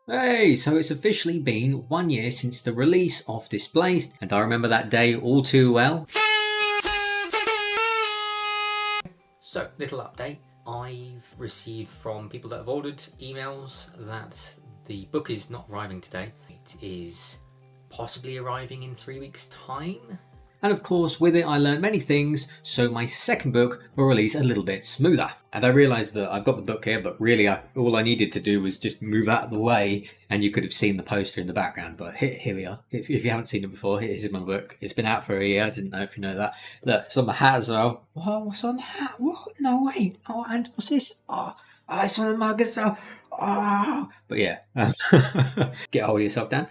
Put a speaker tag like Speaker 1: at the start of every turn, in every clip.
Speaker 1: Hey, so it's officially been 1 year since the release of Displaced, and I remember that day all too well. So, little update. I've received from people that have ordered emails that the book is not arriving today. It is possibly arriving in 3 weeks' time. And of course, with it I learned many things, so my second book will release a little bit smoother. And I realised that I've got the book here, but really all I needed to do was just move out of the way, and you could have seen the poster in the background. But here we are. If you haven't seen it before, this is my book. It's been out for a year. I didn't know if you know that. Look, it's on my hat as well. What? What's on the hat? What? No, wait. Oh, and what's this? Oh, it's on the mug as well. Oh. But yeah, get hold of yourself, Dan.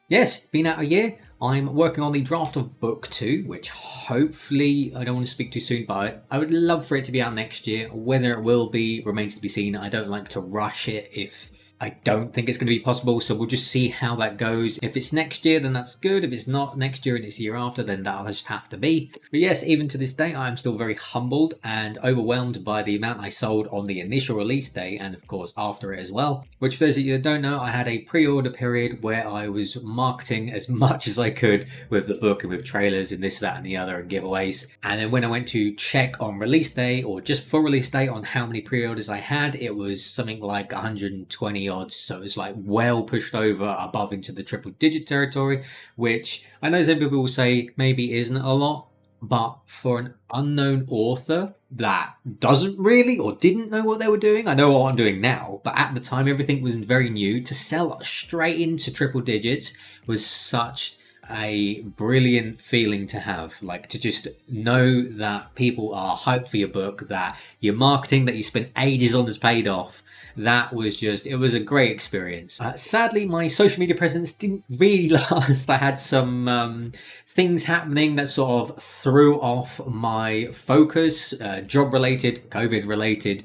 Speaker 1: Yes, been out a year. I'm working on the draft of book 2, which hopefully, I don't want to speak too soon, but I would love for it to be out next year. Whether it will be remains to be seen. I don't like to rush it if I don't think it's going to be possible, so we'll just see how that goes. If it's next year, then that's good. If it's not next year and it's the year after, then that'll just have to be. But yes, even to this day, I'm still very humbled and overwhelmed by the amount I sold on the initial release day, and of course after it as well. Which, for those of you that don't know, I had a pre-order period where I was marketing as much as I could with the book and with trailers and this, that and the other and giveaways. And then when I went to check on release day, or just before release day, on how many pre-orders I had, it was something like 120 odds, so it's like well pushed over above into the triple digit territory, which I know some people will say maybe isn't a lot, but for an unknown author that doesn't really or didn't know what they were doing, I know what I'm doing now, but at the time everything was very new, to sell straight into triple digits was such a brilliant feeling to have. Like, to just know that people are hyped for your book, that your marketing that you spent ages on has paid off. That was just, it was a great experience. Sadly, my social media presence didn't really last. I had some things happening that sort of threw off my focus, job related, COVID related,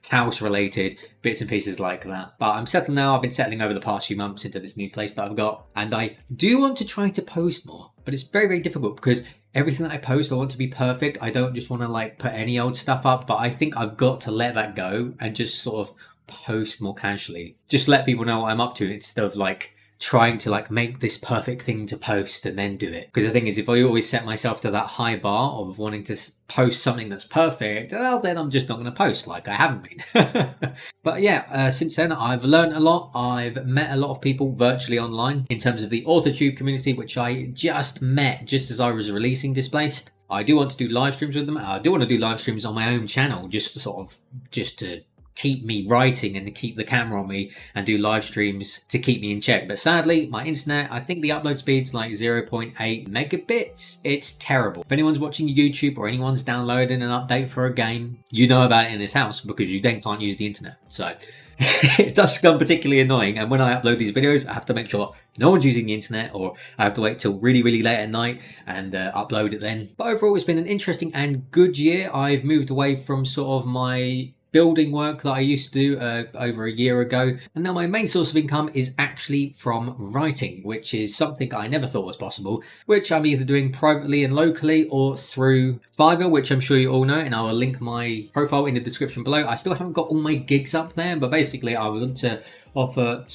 Speaker 1: house related, bits and pieces like that. But I'm settled now. I've been settling over the past few months into this new place that I've got, and I do want to try to post more, but it's very, very difficult because everything that I post, I want to be perfect. I don't just want to like put any old stuff up, but I think I've got to let that go and just sort of post more casually. Just let people know what I'm up to instead of like trying to like make this perfect thing to post and then do it. Because the thing is, if I always set myself to that high bar of wanting to post something that's perfect, well, then I'm just not going to post like I haven't been. But yeah, since then I've learned a lot. I've met a lot of people virtually online in terms of the AuthorTube community, which I just met just as I was releasing Displaced. I do want to do live streams with them. I do want to do live streams on my own channel, just to keep me writing and to keep the camera on me, and do live streams to keep me in check. But sadly, my internet, I think the upload speed's like 0.8 megabits. It's terrible. If anyone's watching YouTube or anyone's downloading an update for a game, you know about it in this house because you then can't use the internet. So it does become particularly annoying, and when I upload these videos, I have to make sure no one's using the internet, or I have to wait till really, really late at night and upload it then. But overall, it's been an interesting and good year. I've moved away from sort of my building work that I used to do over a year ago, and now my main source of income is actually from writing, which is something I never thought was possible, which I'm either doing privately and locally or through Fiverr, which I'm sure you all know, and I will link my profile in the description below. I still haven't got all my gigs up there, but basically I want to offer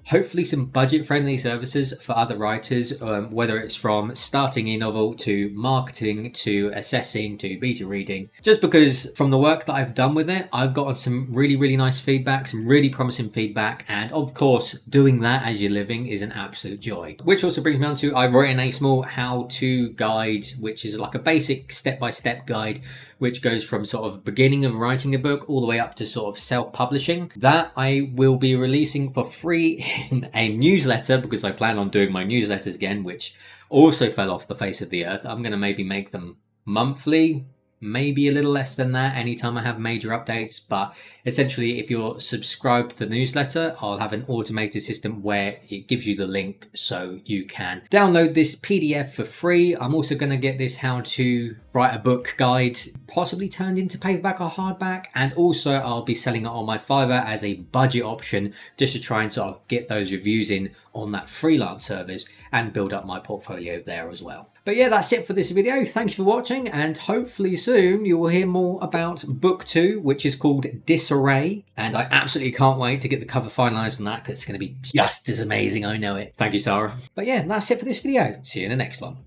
Speaker 1: hopefully some budget-friendly services for other writers, whether it's from starting a novel to marketing to assessing to beta reading. Just because from the work that I've done with it, I've gotten some really, really nice feedback, some really promising feedback, and of course, doing that as you're living is an absolute joy. Which also brings me on to, I've written a small how-to guide, which is like a basic step-by-step guide, which goes from sort of beginning of writing a book all the way up to sort of self-publishing. That I will be releasing for free in a newsletter, because I plan on doing my newsletters again, which also fell off the face of the earth. I'm going to maybe make them monthly, maybe a little less than that anytime I have major updates. But essentially, if you're subscribed to the newsletter, I'll have an automated system where it gives you the link so you can download this PDF for free. I'm also going to get this how to write a book guide possibly turned into paperback or hardback, and also I'll be selling it on my Fiverr as a budget option, just to try and sort of get those reviews in on that freelance service and build up my portfolio there as well. But yeah, that's it for this video. Thank you for watching, and hopefully soon you will hear more about book 2, which is called Displaced. disarray, and I absolutely can't wait to get the cover finalised on that, because it's going to be just as amazing, I know it. Thank you, Sarah. But yeah, that's it for this video. See you in the next one.